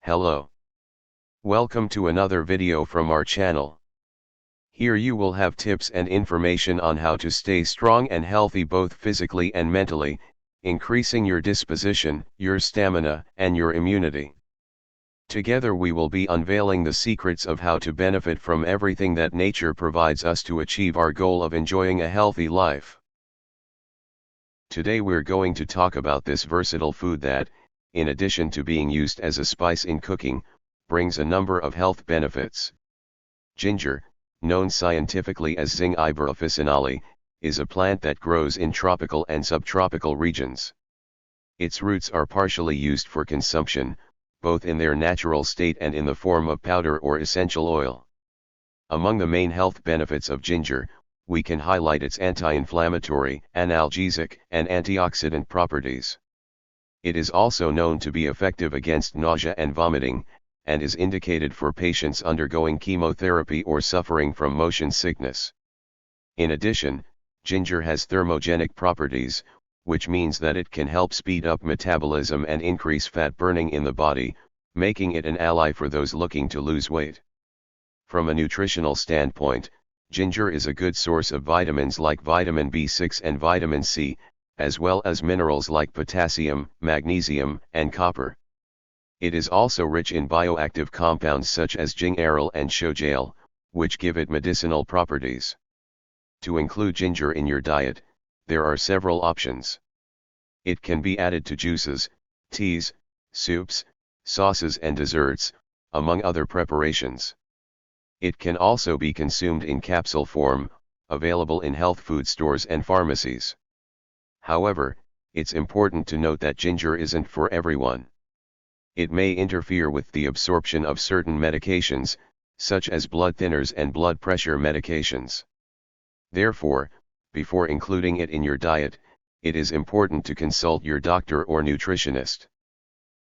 Hello. Welcome to another video from our channel. Here you will have tips and information on how to stay strong and healthy both physically and mentally, increasing your disposition, your stamina, and your immunity. Together we will be unveiling the secrets of how to benefit from everything that nature provides us to achieve our goal of enjoying a healthy life. Today we're going to talk about this versatile food that, in addition to being used as a spice in cooking, brings a number of health benefits. Ginger, known scientifically as Zingiber officinale, is a plant that grows in tropical and subtropical regions. Its roots are partially used for consumption, both in their natural state and in the form of powder or essential oil. Among the main health benefits of ginger, we can highlight its anti-inflammatory, analgesic, and antioxidant properties. It is also known to be effective against nausea and vomiting, and is indicated for patients undergoing chemotherapy or suffering from motion sickness. In addition, ginger has thermogenic properties, which means that it can help speed up metabolism and increase fat burning in the body, making it an ally for those looking to lose weight. From a nutritional standpoint, ginger is a good source of vitamins like vitamin B6 and vitamin C, as well as minerals like potassium, magnesium, and copper. It is also rich in bioactive compounds such as gingerol and shogaol, which give it medicinal properties. To include ginger in your diet, there are several options. It can be added to juices, teas, soups, sauces and desserts, among other preparations. It can also be consumed in capsule form, available in health food stores and pharmacies. However, it's important to note that ginger isn't for everyone. It may interfere with the absorption of certain medications, such as blood thinners and blood pressure medications. Therefore, before including it in your diet, it is important to consult your doctor or nutritionist.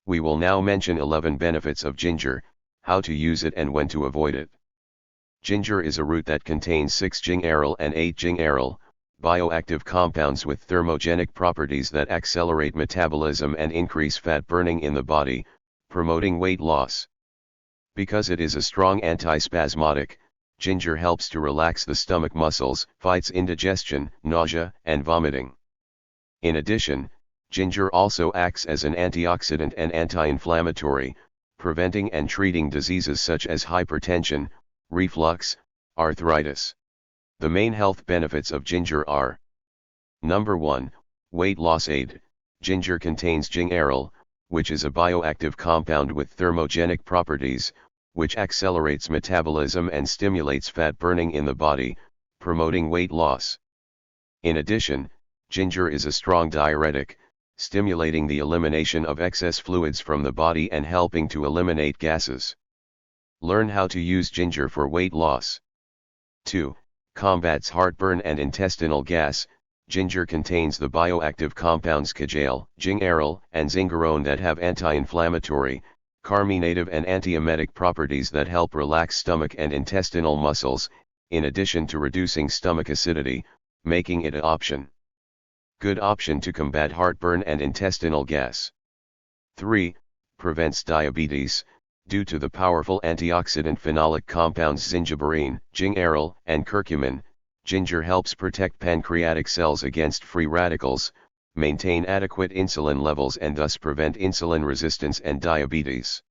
We will now mention 11 benefits of ginger, how to use it and when to avoid it. Ginger is a root that contains 6 gingerol and 8 gingerol, bioactive compounds with thermogenic properties that accelerate metabolism and increase fat burning in the body, promoting weight loss. Because it is a strong antispasmodic, ginger helps to relax the stomach muscles, fights indigestion, nausea, and vomiting. In addition, ginger also acts as an antioxidant and anti-inflammatory, preventing and treating diseases such as hypertension, reflux, arthritis. The main health benefits of ginger are: Number 1, weight loss aid. Ginger contains gingerol, which is a bioactive compound with thermogenic properties, which accelerates metabolism and stimulates fat burning in the body, promoting weight loss. In addition, ginger is a strong diuretic, stimulating the elimination of excess fluids from the body and helping to eliminate gases. Learn how to use ginger for weight loss. 2. Combats heartburn and intestinal gas. Ginger contains the bioactive compounds shogaol, gingerol, and zingerone that have anti-inflammatory, carminative and antiemetic properties that help relax stomach and intestinal muscles, in addition to reducing stomach acidity, making it a good option to combat heartburn and intestinal gas. 3. Prevents diabetes. Due to the powerful antioxidant phenolic compounds zingiberine, gingerol, and curcumin, ginger helps protect pancreatic cells against free radicals, maintain adequate insulin levels and thus prevent insulin resistance and diabetes.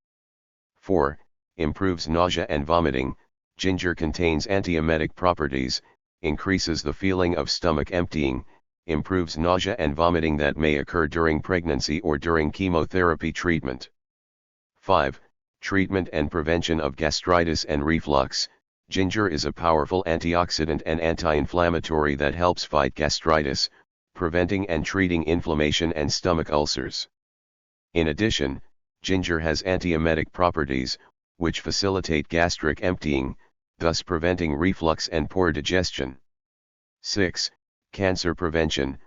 4. Improves nausea and vomiting. Ginger contains antiemetic properties, increases the feeling of stomach emptying, improves nausea and vomiting that may occur during pregnancy or during chemotherapy treatment. 5. Treatment and prevention of gastritis and reflux. Ginger is a powerful antioxidant and anti-inflammatory that helps fight gastritis, preventing and treating inflammation and stomach ulcers. In addition, ginger has antiemetic properties, which facilitate gastric emptying, thus preventing reflux and poor digestion. 6. Cancer prevention.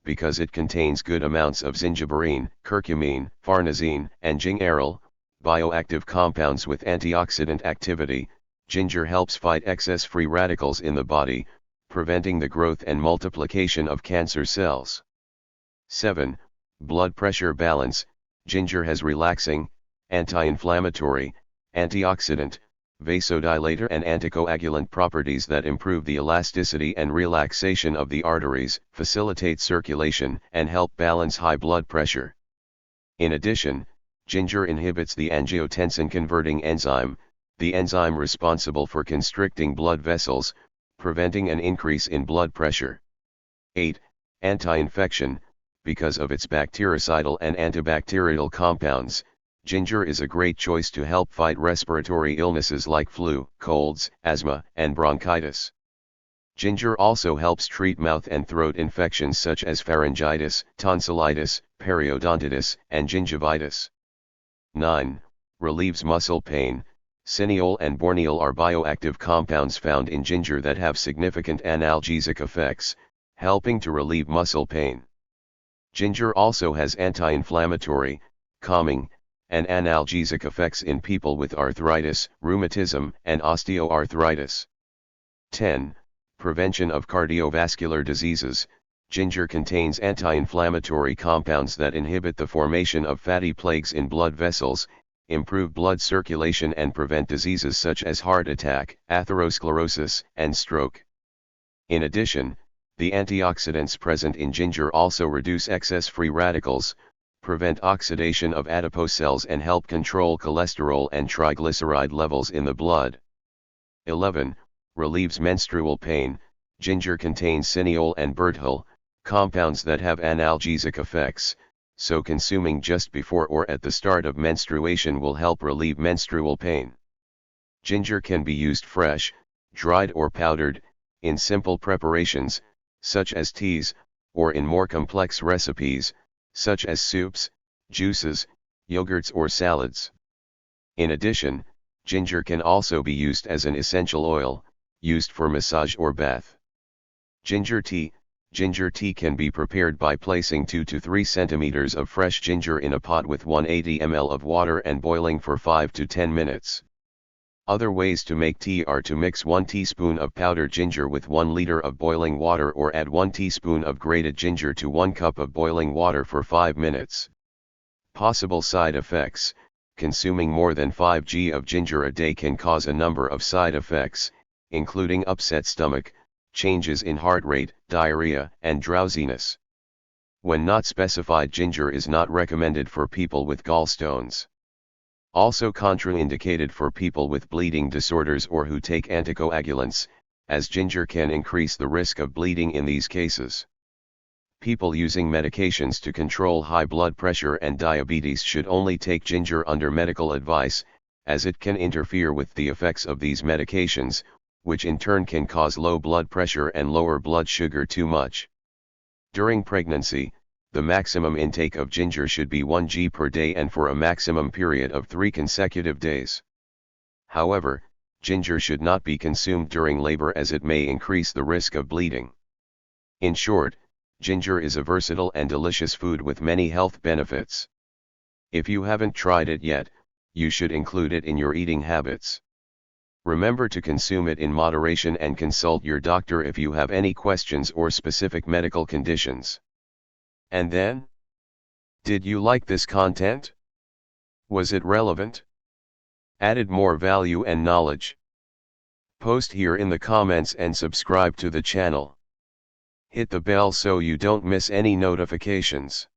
Because it contains good amounts of zingiberine, curcumin, farnesene, and gingerol, bioactive compounds with antioxidant activity, ginger helps fight excess free radicals in the body, preventing the growth and multiplication of cancer cells. 7. Blood pressure balance. Ginger has relaxing, anti-inflammatory, antioxidant, vasodilator and anticoagulant properties that improve the elasticity and relaxation of the arteries, facilitate circulation, and help balance high blood pressure. In addition, ginger inhibits the angiotensin-converting enzyme, the enzyme responsible for constricting blood vessels, preventing an increase in blood pressure. 8. Anti-infection. Because of its bactericidal and antibacterial compounds, ginger is a great choice to help fight respiratory illnesses like flu, colds, asthma, and bronchitis. Ginger also helps treat mouth and throat infections such as pharyngitis, tonsillitis, periodontitis, and gingivitis. 9. Relieves muscle pain. Cineol and borneol are bioactive compounds found in ginger that have significant analgesic effects, helping to relieve muscle pain. Ginger also has anti-inflammatory, calming, and analgesic effects in people with arthritis, rheumatism, and osteoarthritis. 10. Prevention of cardiovascular diseases. Ginger contains anti-inflammatory compounds that inhibit the formation of fatty plaques in blood vessels, improve blood circulation and prevent diseases such as heart attack, atherosclerosis, and stroke. In addition, the antioxidants present in ginger also reduce excess free radicals, prevent oxidation of adipose cells and help control cholesterol and triglyceride levels in the blood. 11. Relieves menstrual pain. Ginger contains cineol and bertyl, compounds that have analgesic effects, so consuming just before or at the start of menstruation will help relieve menstrual pain. Ginger can be used fresh, dried or powdered, in simple preparations, such as teas, or in more complex recipes, such as soups, juices, yogurts or salads. In addition, ginger can also be used as an essential oil, used for massage or bath. Ginger tea. Ginger tea can be prepared by placing 2 to 3 centimeters of fresh ginger in a pot with 180 ml of water and boiling for 5 to 10 minutes. Other ways to make tea are to mix 1 teaspoon of powdered ginger with 1 liter of boiling water or add 1 teaspoon of grated ginger to 1 cup of boiling water for 5 minutes. Possible side effects. Consuming more than 5 g of ginger a day can cause a number of side effects, including upset stomach, changes in heart rate, diarrhea, and drowsiness. When not specified, ginger is not recommended for people with gallstones. Also contraindicated for people with bleeding disorders or who take anticoagulants, as ginger can increase the risk of bleeding in these cases. People using medications to control high blood pressure and diabetes should only take ginger under medical advice, as it can interfere with the effects of these medications, which in turn can cause low blood pressure and lower blood sugar too much. During pregnancy, the maximum intake of ginger should be 1 g per day and for a maximum period of 3 consecutive days. However, ginger should not be consumed during labor as it may increase the risk of bleeding. In short, ginger is a versatile and delicious food with many health benefits. If you haven't tried it yet, you should include it in your eating habits. Remember to consume it in moderation and consult your doctor if you have any questions or specific medical conditions. And then? Did you like this content? Was it relevant? Added more value and knowledge? Post here in the comments and subscribe to the channel. Hit the bell so you don't miss any notifications.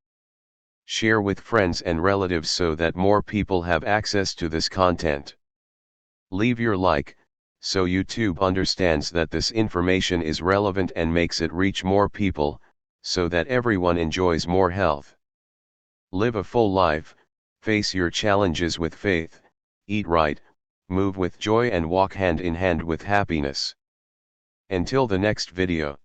Share with friends and relatives so that more people have access to this content. Leave your like, so YouTube understands that this information is relevant and makes it reach more people, so that everyone enjoys more health. Live a full life, face your challenges with faith, eat right, move with joy and walk hand in hand with happiness. Until the next video.